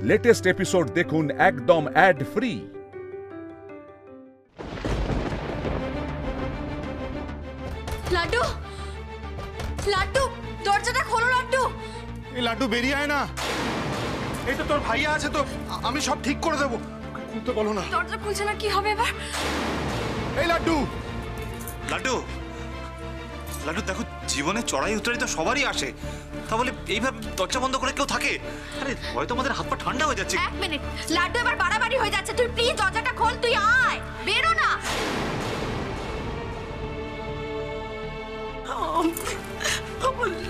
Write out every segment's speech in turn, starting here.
Latest episode দেখুন একদম add free. Laddu, laddu, দরজাটা খোলো লাড্ডু। এই লাড্ডু বেরিয়ে আয় না। এই তো তোর ভাইয়া আছে, তো আমি সব ঠিক করে দেবো। খুলতে বলো না। দরজা খুলছে না, কি হবে এবার? এই লাড্ডু, লাড্ডু, লাড্ডু দেখো, জীবনে চড়াই উতরাই তো সবারই আসে, তা বলে এইভাবে দরজা বন্ধ করে কেউ থাকে? আরে হয়তো আমাদের হাত পা ঠান্ডা হয়ে যাচ্ছে। এক মিনিট, লাড্ডু এবার বাড়াবাড়ি হয়ে যাচ্ছে। তুই প্লিজ দরজাটা খোল, তুই আয়, বেরো না।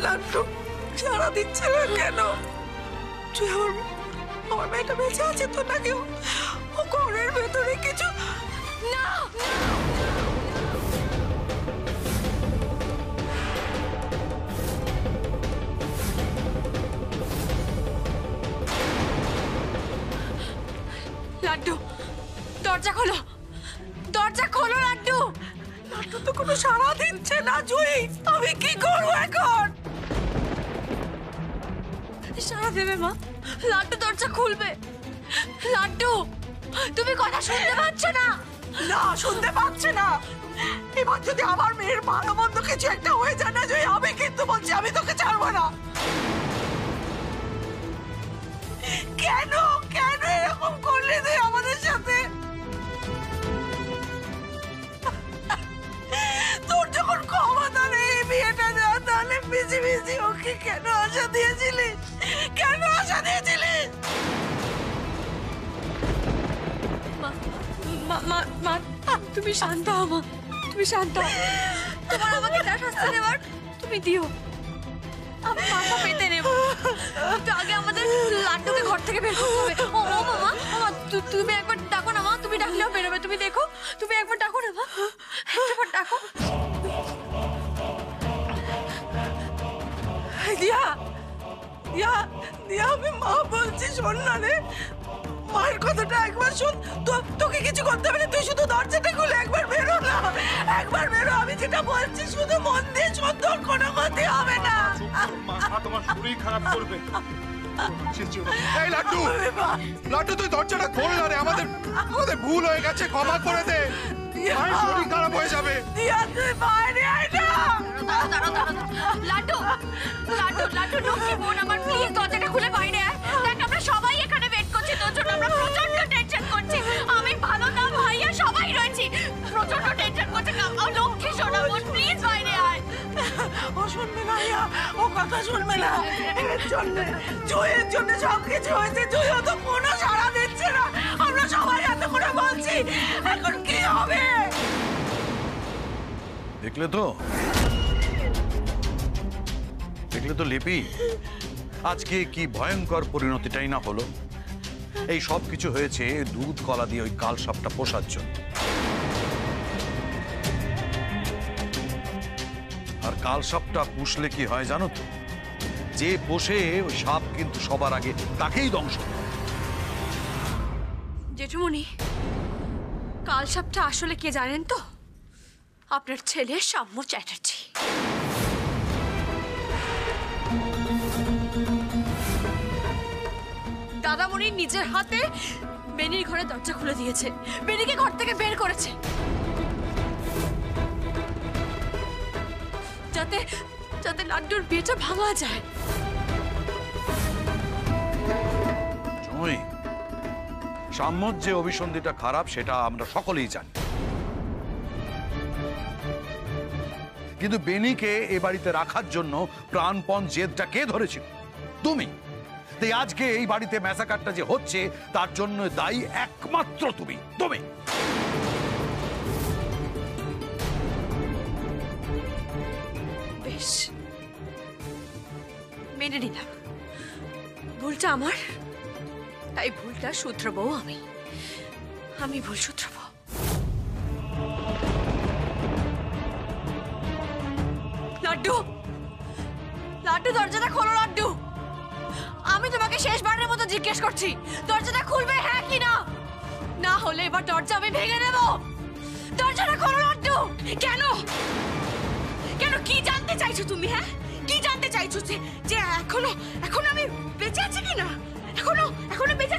লাড্ডু সারা দিচ্ছে না কেন? তুই আমার মেয়েটা বেঁচে আছে তো নাকি? ও ঘরের ভেতরে কিছু না। লাড্ডু, দরজা খোলো, দরজা খোলো লাড্ডু। লাড্ডু তো কোনো সাড়া দিচ্ছে না। জুই, আমি কি করবো এখন? সাড়া দেবে মা, লাড্ডু দরজা খুলবে। লাড্ডু, তুমি কথা শুনতে পাচ্ছ না? না, শুনতে পাচ্ছে না। এবার যদি আমার মেয়ের ভালো মন্দ কিছু একটা হয়ে যায় না জুই, আমি কিন্তু বলছি আমি তোকে ছাড়বো না। কেন কেন এরকম করলি তুই আমাদের সাথে? তোর যখন ক্ষমতা নেই এই বিয়েটা দেওয়া, তাহলে বিজি বিজি ওকে কেন আশা দিয়েছিলিস? কেন আশা দিয়েছিলিস? মা, তুমি শান্ত হও মা, তুমি শান্ত হও। তোমার আমাকে যা শাস্তি দেওয়ার তুমি দিও, আমি মাথা পেতে নেব। কিন্তু আগে আমাদের লাড্ডুকে ঘর থেকে বের করতে হবে। ও মামা, তুমি একবার ডাকো না মা, তুমি ডাকলেও বেরোবে। তুমি দেখো, তুমি একবার ডাকো না মা, একবার ডাকো। দিয়া, দিয়া, দিয়া, আমি মা বলছি, শোন না রে। মায়ের কথাটা একবার শোন। তোকে কিছু করতে হবে না, তুই শুধু দরজাটা খুলে একবার বেরো না, একবার বেরো। আমি যেটা বলছি শুধু মন দিয়ে শোন, তোর কোনো ক্ষতি হবে না। তোমার শরীর খারাপ করবে। এই লাড্ডু, লাড্ডু তুই দরজাটা খোল না রে। আমাদের ভুল হয়ে গেছে, ক্ষমা করে দে। মায়ের শরীর খারাপ হয়ে যাবে। দিয়া, তুই বাইরে আয় না। লাড্ডু, লাড্ডু, লাড্ডু, লক্ষ্মী বোন আমার, প্লিজ দরজাটা খুলে বাইরে আয়। দেখ, আমরা সবাই এখানে ওয়েট করছি তোর জন্য। আমরা প্রচন্ড টেনশন করছি। আমি ভালো না, ভাইয়া সবাই রয়েছি, প্রচন্ড টেনশন করছে। লক্ষ্মী সোনা বোন, প্লিজ বাইরে আয়। ও শুনবে না, ও কথা শুনবে না। এর জন্য, জয়ের জন্য সবকিছু হয়েছে। জয় তো কোনো সাড়া দিচ্ছে না। আমরা সবাই এত করে বলছি, এখন কি হবে? দেখলে তো, দেখলে তো লিপি, আজকে কি ভয়ঙ্কর পরিণতিটাই না হলো। এই সব কিছু হয়েছে দুধ কলা দিয়ে ওই কাল সাপটা পোষার জন্য। আর কাল সাপটা পুষলে কি হয় জানো তো? যে পোষে ওই সাপ কিন্তু সবার আগে তাকেই ধ্বংস করে। জেঠুমণি, কাল সাপটা আসলে কে জানেন তো? আপনার ছেলে সাম্য চ্যাটার্জি। দাদামণি নিজের হাতে বেনির ঘরে দরজা খুলে দিয়েছে, বেনিকে ঘর থেকে বের করেছে, যাতে যাতে লাড্ডুর বিয়েটা ভাঙা যায়। জয়, সাম্যর যে অভিসন্ধিটা খারাপ সেটা আমরা সকলেই জানি, কিন্তু বেনিকে এ বাড়িতে রাখার জন্য প্রাণপণ জেদটা কে ধরেছিল? তুমি। তাই আজকে এই বাড়িতে ম্যাসাকারটা যে হচ্ছে তার জন্য দায়ী একমাত্র তুমি। তুমি বেশ, মেনে নিলাম ভুলটা আমার, তাই ভুলটা শুধরাবো আমি ভুল শুধরাবো। লাড্ডু, লাড্ডু, দরজাটা খোলো লাড্ডু। আমি তোমাকে শেষবারের মতো জিজ্ঞেস করছি, দরজাটা খুলবে হ্যাঁ কি না? না হলে এবার দরজা আমি ভেঙে দেব। দরজাটা খোলো লাড্ডু। কেন কেন কি জানতে চাইছো তুমি? হ্যাঁ, কি জানতে চাইছো? যে এখনো আমি বেঁচে আছি কিনা? এখনো বেঁচে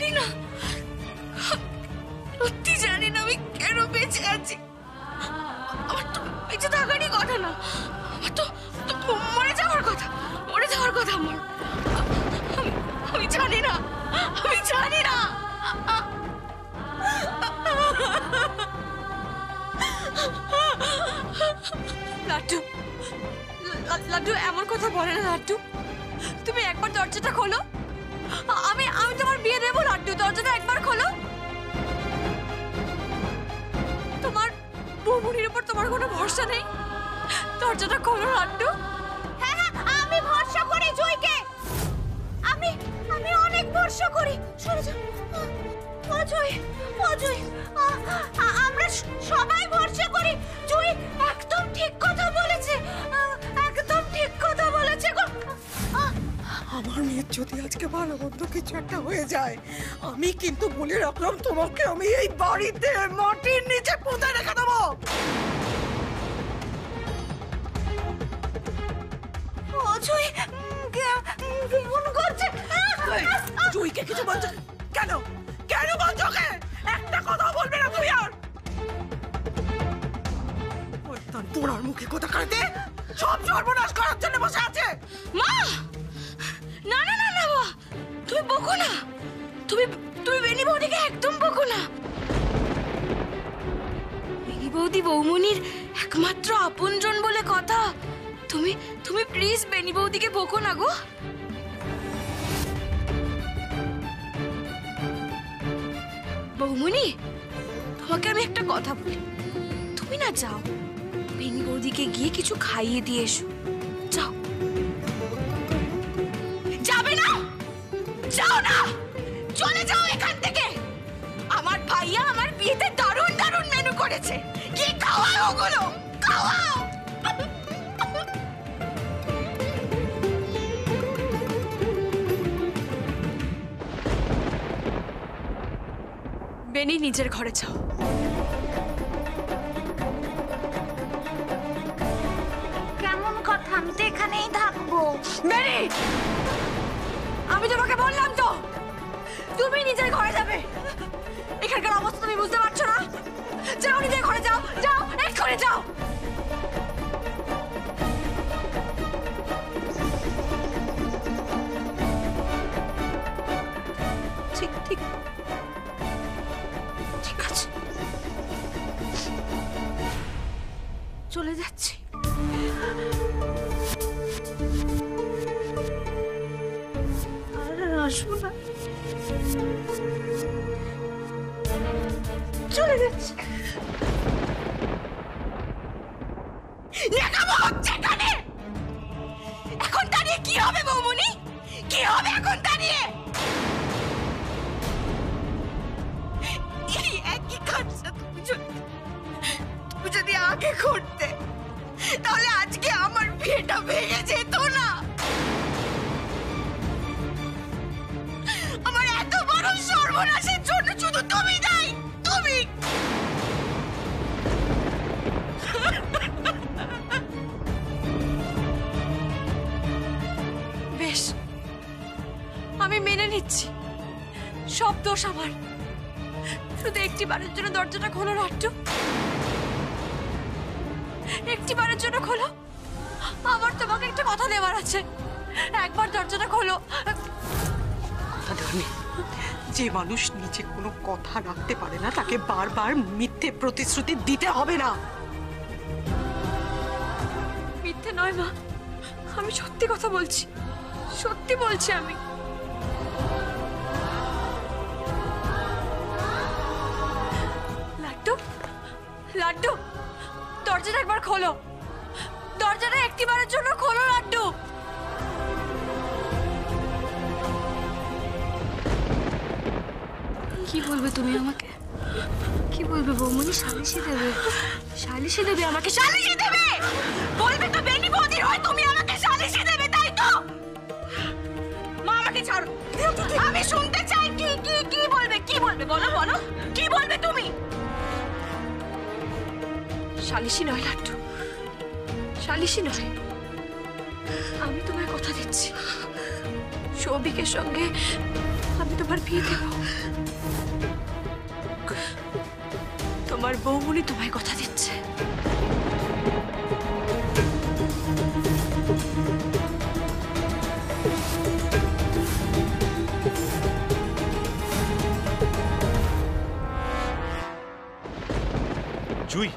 জানি না, সত্যি জানি না আমি কেন বেঁচে আছি। আমার তো বেঁচে থাকারই কথা না, আমার তো মরে যাওয়ার কথা, মরে যাওয়ার কথা আমার। আমি জানি না, আমি জানি না। লাড্ডু, লাড্ডু এমন কথা বলে না লাড্ডু। তুমি একবার দরজাটা খোলো, আমি তোমার বিয়ে দেবো। লাড্ডু, দরজাটা একবার খোলো। তোমার বৌমনির উপর তোমার কোনো ভরসা নেই? দরজাটা খোলো লাড্ডু। হ্যাঁ হ্যাঁ, আমি ভরসা করি জয়কে, আমি অনেক ভরসা করি। সরে যাও অজয়, অজয়, আমরা সবাই ভরসা করি। জয় একদম ঠিক কথা বলেছে, একদম ঠিক কথা বলেছে গো। আমার মেয়ের যদি আজকে ভালো মন্দ কিছু একটা হয়ে যায়, আমি কিন্তু বলে রাখলাম তোমাকে, আমি এই বাড়িতে মাটির নিচে পুঁতে রেখে দেবো। অজয় কেমন করছে? জুইকে কিছু বলছো কেন? কেন বলছো ওকে? একটা কথা বলবে না তুই আর? ওই তার পোড়ার মুখে কথা কাটে সব সর্বনাশ করার জন্য বসে আছে। মা, না না না না মা, তুমি বকো না। তুমি বেনি বৌদিকে একদম বকো না। বেনি বৌদি বৌমনির একমাত্র আপনজন বলে কথা। তুমি প্লিজ বেনি বৌদিকে বকো না গো। বৌমনি, তোমাকে আমি একটা কথা বলি, তুমি না যাও, বেনি বৌদিকে গিয়ে কিছু খাইয়ে দিয়ে এসো। যাও। যাবে না? যাও না, চলে যাও এখান থেকে। আমার ভাইয়া আমার বিয়েতে দারুণ দারুণ মেনু করেছে, কি খাওয়াও ওগুলো, খাওয়াও। বেনি, নিজের ঘরে যাও। কেমন কথা? আমি তো এখানেই থাকবো। বেনি, আমি তোমাকে বললাম তো, তুমি নিজের ঘরে যাবে। এখানকার অবস্থা তুমি বুঝতে পারছো না? যাও, নিজের ঘরে যাও, যাও, এক্ষুনি যাও। ঠিক ঠিক ঠিক আছে, চলে যাচ্ছি। আসবো না, চলে যাচ্ছি। নেকামো হচ্ছে এখানে। এখন দাঁড়িয়ে কি হবে বৌমনি? কি হবে এখন দাঁড়িয়ে? এই একই কাজটা তুমি যদি আগে করতে, তাহলে আজকে আমার বিয়েটা ভেঙে যেত না। আমার এত বড় সর্বনাশের জন্য শুধু তুমি দায়ী, তুমি। বেশ, আমি মেনে নিচ্ছি, সব দোষ আমার। শুধু একটি বারের জন্য দরজাটা খোলো লাড্ডু, একটি বারের জন্য খোলো। আমার তোমাকে একটা কথা দেওয়ার আছে, একবার দরজাটা খোলো। যে মানুষ নিচে কোনো কথা রাখতে পারে না, তাকে বারবার মিথ্যে প্রতিশ্রুতি দিতে হবে না। মিথ্যে নয় মা, আমি সত্যি কথা বলছি, সত্যি বলছি আমি। লাড্ডু, লাড্ডু, দরজাটা একবার খোলো, দরজাটা একটিবারের জন্য খোলো লাড্ডু। কি বলবে তুমি আমাকে? কি বলবে বৌমনি? সালিশি দেবে, সালিশি দেবে আমাকে, সালিশি দেবে। বলবে তো বেনি বৌদির হয় তুমি আমাকে সালিশি দেবে, তাই তো? মা আমাকে ছাড়ো, আমি শুনতে চাই। কি কি কি বলবে? কি বলবে বলো, বলো, কি বলবে তুমি? সালিশি নয় লাড্ডু, সালিশি নয়। আমি তোমায় কথা দিচ্ছি, সৌভিকের সঙ্গে আমি তোমার বিয়ে দেব। তোমার বৌমনি তোমায় কথা দিচ্ছে। জুই,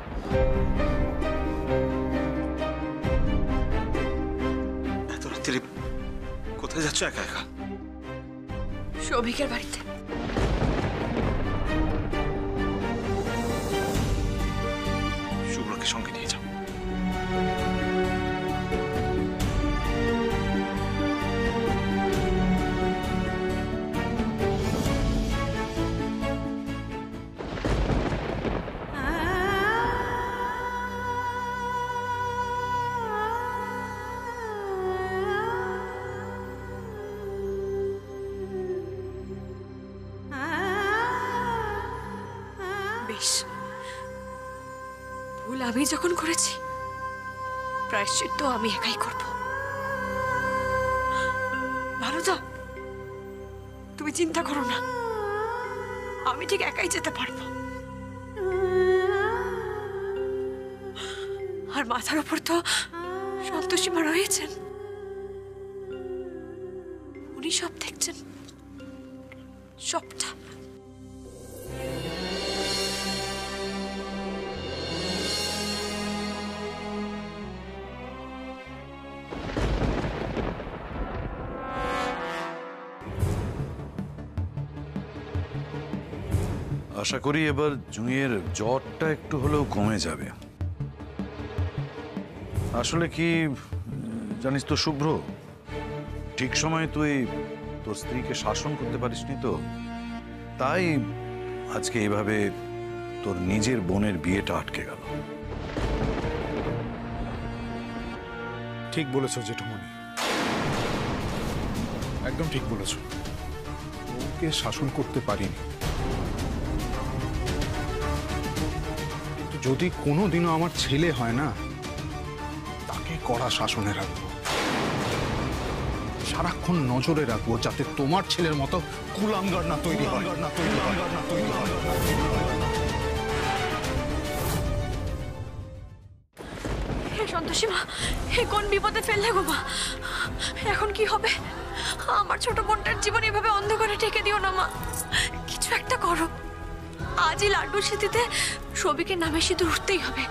এত রাত্রিরে কোথায় যাচ্ছ একা একা? সৌভিকের বাড়িতে। শুভ্রকে সঙ্গে নিয়ে যাও। বেশ, ভুল আমি যখন করেছি প্রায়শ্চিত্ত আমি একাই করব। ভালো তো, তুমি চিন্তা করো না, আমি ঠিক একাই যেতে পারবো। আর মাথার উপর তো সন্তোষীমা রয়েছেন, উনি সব দেখছেন, সবটা। আশা করি এবার জুঁইয়ের জ্বরটা একটু হলেও কমে যাবে। আসলে কি জানিস তো শুভ্র, ঠিক সময়ে তুই তোর স্ত্রীকে শাসন করতে পারিসনি, তো তাই আজকে এইভাবে তোর নিজের বোনের বিয়েটা আটকে গেল। ঠিক বলেছো জেঠুমণি, একদম ঠিক বলেছো। ওকে শাসন করতে পারিনি। যদি কোনোদিনও আমার ছেলে হয় না, তাকে কড়া শাসনে রাখবো, সারাক্ষণ নজরে রাখবো, যাতে তোমার ছেলের মতো কুলাঙ্গার না তৈরি হয়। হে সন্তোষীমা, হে কোন বিপদে ফেললে গো মা? এখন কি হবে? আমার ছোট বোনটার জীবন এভাবে অন্ধকারে ঢেকে দিও না মা, কিছু একটা করো। আজই লাড্ডুর স্মৃতিতে সবিকের নামে সিঁদুর উঠতেই হবে,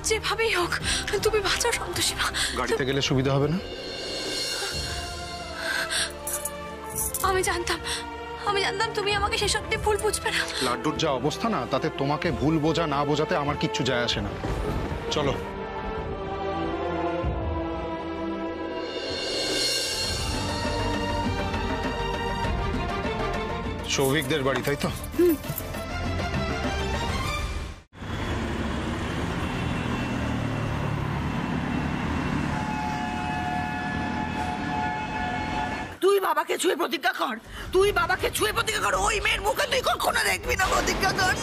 যেভাবেই হোক। তুমি বাঁচাও সন্তোষীমা। গাড়িতে গেলে সুবিধা হবে না? আমি জানতাম তুমি আমাকে সেসব দিয়ে ভুল বুঝবে না। লাড্ডুর যা অবস্থা না, তাতে তোমাকে ভুল বোঝা না বোঝাতে আমার কিচ্ছু যায় আসে না। চলো। সৌভিকদের বাড়ি, তাই তো? তুই বাবাকে ছুঁয়ে প্রতিজ্ঞা কর, তুই বাবাকে ছুঁয়ে প্রতিজ্ঞা কর, ওই মেয়ের মুখে তুই কখনো দেখবি না। প্রতিজ্ঞা কর।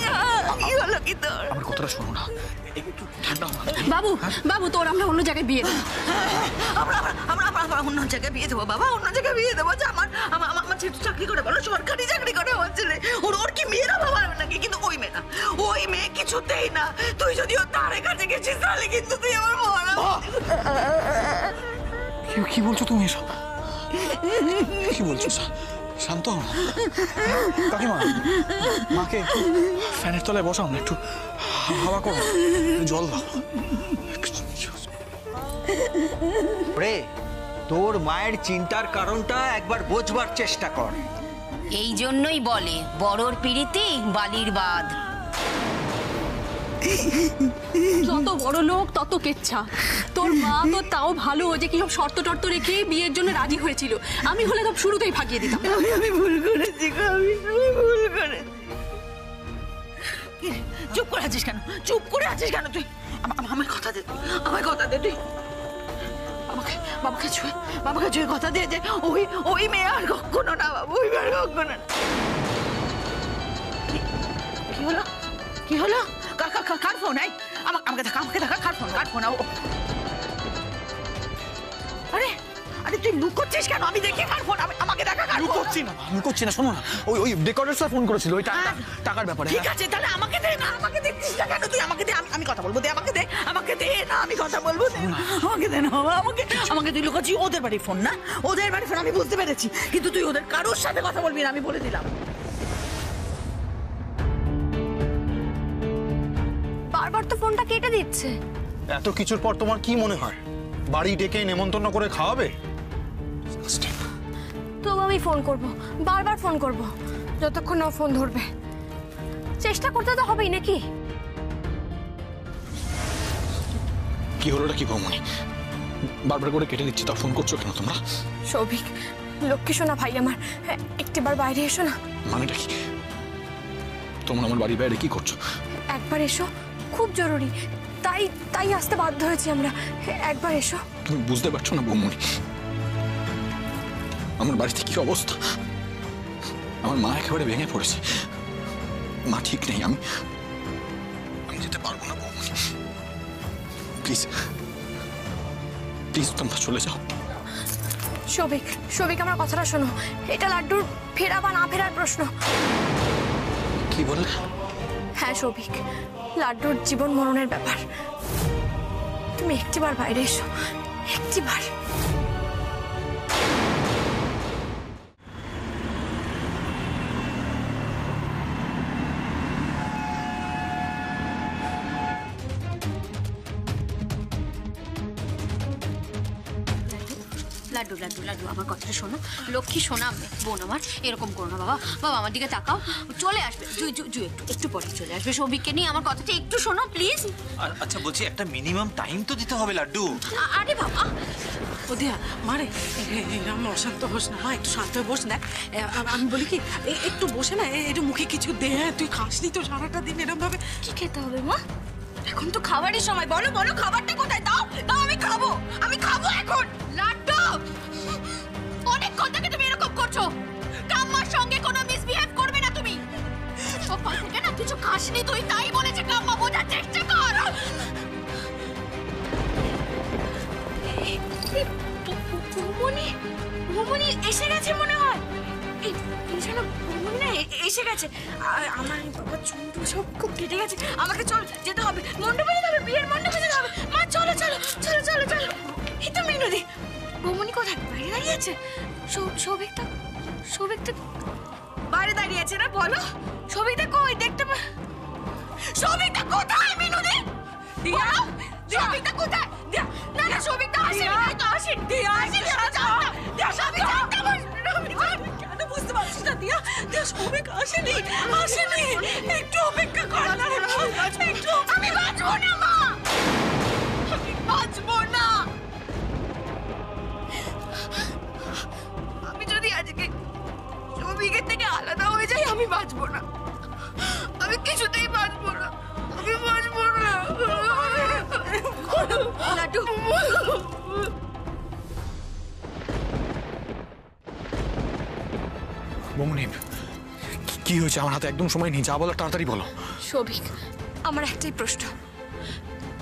কি হলো কি তোর? আমার কথাটা শোনো না, একটু ঠান্ডা হও। বাবু বাবু, তোর আমরা অন্য জায়গায় বিয়ে দেবো। আমরা অন্য জায়গায় বিয়ে দেবো বাবা, অন্য জায়গায় বিয়ে দেবো। যে আমার ছেলে চাকরি করে, বলো সরকারি চাকরি করে আমার ছেলে। ওর কি মেয়েরা বাবা নাকি? কিন্তু ওই মেয়ে না, ওই মেয়ে কিছুতেই না। তুই যদি ওর তারে কাছে গেছিস তাহলে কিন্তু তুই আমার মরা। কি বলছো তুমি এসব? কি বলছো? শান্ত হও। কাকিমা, মাকে ফ্যানের তলায় বসাও না, একটু হাওয়া করো, জল দাও। রে, তোর মায়ের চিন্তার কারণটা একবার বোঝবার চেষ্টা কর। এই জন্যই বলে বড়র পিড়িতে বালির বাঁধ। যত বড় লোক তত কেচ্ছা। তোর মা তো তাও ভালো যে কি সব শর্ত টর্ত রেখে বিয়ের জন্য রাজি হয়েছিল। আমি হলে তো শুরুতেই ভাগিয়ে দিতাম। আমি ভুল করেছি, আমি ভুল করেছি। চুপ করে আছিস কেন? চুপ করে আছিস কেন তুই? আমার কথা দে, আমার কথা দে তুই। বাবাকে ছুঁয়ে কথা দিয়ে যে ওই মেয়ে আর কখনো না বাবু, ওই মেয়ে আর কখনো না। কি হলো? কার ফোন? আমাকে দেখা কার ফোন? আরে আরে তুই লুকোচ্ছিস কেন? আমি দেখি কার ফোন, আমাকে দেখা কার ফোন। লুকোচ্ছি না, শোনো না, ওই ডেকোরেটরটা ফোন করেছিল ওই টাকার ব্যাপারে। ঠিক আছে, তাহলে আমাকে দে না, আমাকে দেখছিস না কেন তুই? আমাকে দে, আমি কথা বলবো, দে আমাকে দে, আমাকে দে না, আমি কথা বলবো, আমাকে দে না, আমাকে তুই লুকোচ্ছিস। ওদের বাড়ির ফোন না, ওদের বাড়ির ফোন, আমি বুঝতে পেরেছি, কিন্তু তুই ওদের কারোর সাথে কথা বলবি না, আমি বলে দিলাম। বারবার তো ফোনটা কেটে দিচ্ছে। এত কিছুর পর তোমার কি মনে হয় বাড়ি ডেকে নেমন্তন্ন করে খাওয়াবে? তো আমি ফোন করব, বারবার ফোন করব, যতক্ষণ ও ফোন ধরবে। চেষ্টা করতে তো হবেই নাকি? কি হলোটা কি বৌমনি? বারবার করে কেটে দিচ্ছি, তা ফোন করছো কেন তোমরা? সৌভিক, লক্ষ্মী শোনা ভাই আমার, একটিবার বাইরে এসো না। মানেটা কি? তোমরা আমার বাড়ির বাইরে কি করছো? একবার এসো, খুব জরুরি, তাই আসতে বাধ্য হয়েছি আমরা। একবার এসো। তুমি বুঝতে পারছো না বৌমনি, আমার বাড়িতে কি অবস্থা? আমার মা একেবারে ভেঙে পড়েছে, মা ঠিক নেই। আমি যেতে পারবো না বৌমনি, প্লিজ প্লিজ তোমরা চলে যাও। সৌভিক আমার কথাটা শোনো, এটা লাড্ডুর ফেরা বা না ফেরার প্রশ্ন। কি বললে? হ্যাঁ সৌভিক, লাড্ডুর জীবন মরণের ব্যাপার। তুমি একটিবার বাইরে এসো, একটিবার। লাড্ডু লাড্ডু লাড্ডু আমার কথাটা শোনো, লক্ষ্মী শোনা বোন আমার, এরকম করো না বাবা। বাবা আমার দিকে তাকাও, চলে আসবে একটু পরে চলে আসবে সৌভিককে নিয়ে। আমার কথাটা একটু শোনো প্লিজ। আচ্ছা বলছি, একটা মিনিমাম টাইম তো দিতে হবে লাড্ডু। আরে বাবা, ও দিয়া মারে, আমার অশান্ত হোস না মা, একটু শান্ত হয়ে বস। দেখ আমি বলি কি, একটু বসে না, একটু মুখে কিছু দে। তুই খাসনি তো সারাটা দিন এরকম ভাবে। কি খেতে হবে মা? এখন তো খাবারের সময়, বলো বলো খাবারটা কোথায়? দাও দাও, আমি খাবো এখন। লাড্ডু, অনেকক্ষণ থেকে তুমি এরকম করছো, কাম্মার সঙ্গে কোনো মিসবিহেভ করবে না তুমি। সকাল থেকে না কিছু খাসনি তুই, তাই বলেছে কাম্মা, বোঝার চেষ্টা কর। ভুমনি এসে গেছে মনে হয়। এসে গেছে। আমার বাবা চুনটু সব খুব কেটে গেছে, আমাকে চল যেতে হবে, মণ্ডপে যেতে হবে, বিয়ের মণ্ডপে যেতে হবে। মা চলো চলো চলো চলো চলো। এই তো মিনুদি, ভুমনি কোথায়? বাইরে দাঁড়িয়ে আছে। সৌভিকটা বাইরে দাঁড়িয়ে আছে না? বলো সৌভিকটা কই? দেখতে পা সৌভিকটা কোথায়? মিনুদি দিয়া, সৌভিকটা কোথায়? দিয়া না না, সৌভিকটা আসেনি, তাই তো আসেনি। দিয়া আসেনি, দিয়া সৌভিক জানতে কেন বুঝতে পারছিস না? দিয়া সৌভিক আসেনি, একটু অপেক্ষা কর না, একটু। আমি বাঁচবো না মা, আমি বাঁচবো না। আমি যদি আজকে সৌভিকের থেকে আলাদা হয়ে যাই, আমি বাঁচবো না, আমি কিছুতেই বাঁচবো না, আমি বাঁচবো না। লাড্ডু, বৌমনি কি হয়েছে? আমার হাতে একদম সময় নেই, যা বলার তাড়াতাড়ি বলো। সৌভিক, আমার একটাই প্রশ্ন,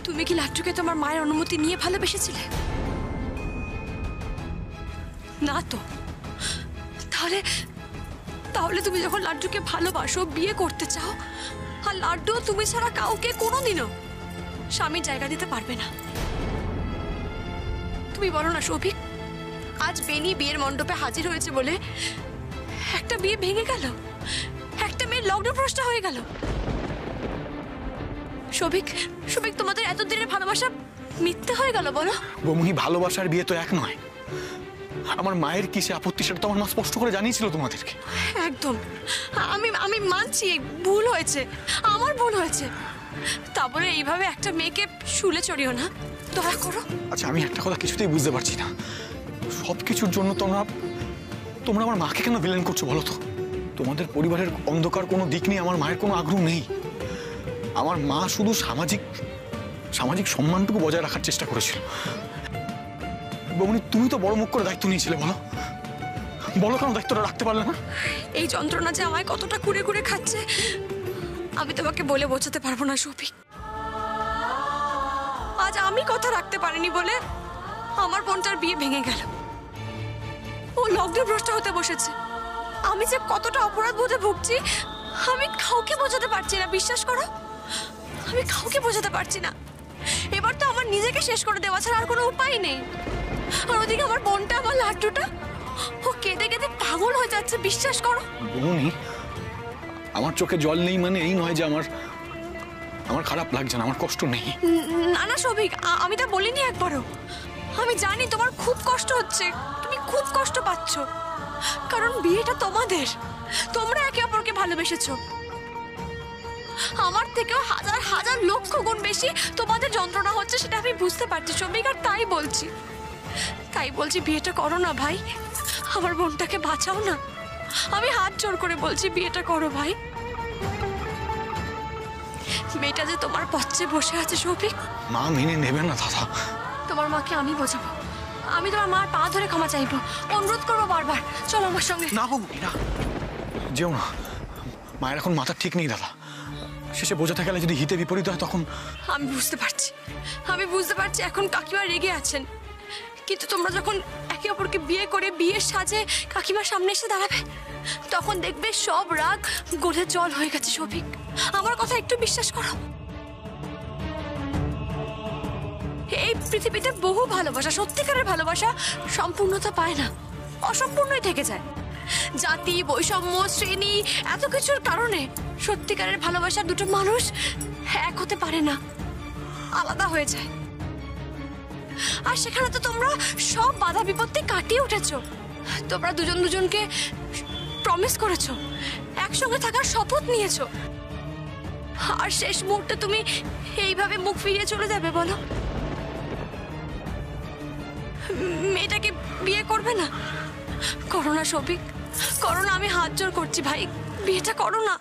তুমি কি লাড্ডুকে তোমার মায়ের অনুমতি নিয়ে ভালোবেসেছিলে? না তো। তাহলে তুমি যখন লাড্ডুকে ভালোবাসো, বিয়ে করতে চাও, আর লাড্ডু তুমি ছাড়া কাউকে কোনোদিনও স্বামীর জায়গা দিতে পারবে না। তুমি বলো না সৌভিক, আজ বেনি বিয়ের মণ্ডপে হাজির হয়েছে বলে একটা বিয়ে ভেঙে গেল, একটা মেয়ের লগ্নভ্রষ্ট হয়ে গেল। সৌভিক, তোমাদের এতদিনের ভালোবাসা মিথ্যে হয়ে গেল বলো? বৌমনি, ভালোবাসার বিয়ে তো এক নয়। আমার মায়ের কিসে আপত্তি সেটা তো আমার মা স্পষ্ট করে জানিয়েছিল তোমাদেরকে। একদম, আমি মানছি ভুল হয়েছে, আমার ভুল হয়েছে। তারপরে এইভাবে একটা মেয়েকে শুলে চড়িও না, দয়া করো। আচ্ছা, আমি একটা কথা কিছুতেই বুঝতে পারছি না, সবকিছুর জন্য তোমরা আমার মাকে কেন ভিলেন করছো বলো তো? তোমাদের পরিবারের অন্ধকার কোনো দিক নিয়ে আমার মায়ের কোনো আগ্রহ নেই। আমার মা শুধু সামাজিক সম্মানটুকু বজায় রাখার চেষ্টা করেছিল। বৌমনি, তুমি তো বড় মুখ করে দায়িত্ব নিয়েছিলে, বলো কেন দায়িত্বটা রাখতে পারলে না? এই যন্ত্রণা যে আমায় কতটা কুড়ে কুড়ে খাচ্ছে, আমি তোমাকে বলে বোঝাতে পারবো না সৌভিক। আজ আমি কথা রাখতে পারিনি বলে আমার বোনটার বিয়ে ভেঙে গেল। ও লগ্নভ্রষ্ট হতে বসেছে। আমি যে কতটা অপরাধ বোধে ভুগছি আমি কাউকে বোঝাতে পারছি না, বিশ্বাস করো আমি কাউকে বোঝাতে পারছি না। এবার তো আমার নিজেকে শেষ করে দেওয়া ছাড়া আর কোনো উপায় নেই। আর ওদিকে আমার বোনটা, আমার লাড্ডুটা, ও কেঁদে কেঁদে পাগল হয়ে যাচ্ছে, বিশ্বাস করো। বৌনি, আমার চোখে জল নেই মানে এই নয় যে আমার খারাপ লাগছে না, আমার কষ্ট নেই। না না সৌভিক, আমি তা বলিনি একবারও। আমি জানি তোমার খুব কষ্ট হচ্ছে, তুমি খুব কষ্ট পাচ্ছ, কারণ বিয়েটা তোমাদের, তোমরা একে অপরকে ভালোবেসেছো। আমার থেকেও হাজার হাজার লক্ষ গুণ বেশি তোমাদের যন্ত্রণা হচ্ছে, সেটা আমি বুঝতে পারছি সৌভিক। আর তাই বলছি বিয়েটা করো না ভাই, আমার বোনটাকে বাঁচাও না। আমি হাত জোর করে বলছি বিয়েটা করো ভাই। মেয়েটা যে তোমার পথে বসে আছে সৌভিক। মা মেনে নেবে না দাদা। তোমার মাকে আমি বোঝাবো, আমি তোমার মার পা ধরে ক্ষমা চাইবো, অনুরোধ করবো বারবার, চলো আমার সঙ্গে। না বৌনি না, যেও না, মায়ের এখন মাথা ঠিক নেই দাদা। শেষে বোঝাতে গেলে যদি হিতে বিপরীত হয় তখন। আমি বুঝতে পারছি এখন কাকিমা রেগে আছেন, কিন্তু তোমরা যখন একে অপরকে বিয়ে করে বিয়ের সাজে কাকিমার সামনে এসে দাঁড়াবে তখন দেখবে সব রাগ গলে জল হয়ে গেছে সৌভিক। আমার কথা একটু বিশ্বাস করো। এই পৃথিবীতে বহু ভালোবাসা, সত্যিকারের ভালোবাসা সম্পূর্ণতা পায় না, অসম্পূর্ণই থেকে যায়। জাতি, বৈষম্য, শ্রেণী, এত কিছুর কারণে সত্যিকারের ভালোবাসা দুটো মানুষ এক হতে পারে না, আলাদা হয়ে যায়। আর সেখানে তো তোমরা সব বাধা বিপত্তি কাটিয়ে উঠেছো। তোমরা দুজন দুজনকে প্রমিস করেছো, একসঙ্গে থাকার শপথ নিয়েছো, আর শেষ মুহূর্তে তুমি এইভাবে মুখ ফিরিয়ে চলে যাবে বলো? মেয়েটাকে বিয়ে করবে না? করো না সৌভিক, করো না, আমি হাত জোর করছি ভাই, বিয়েটা করো না।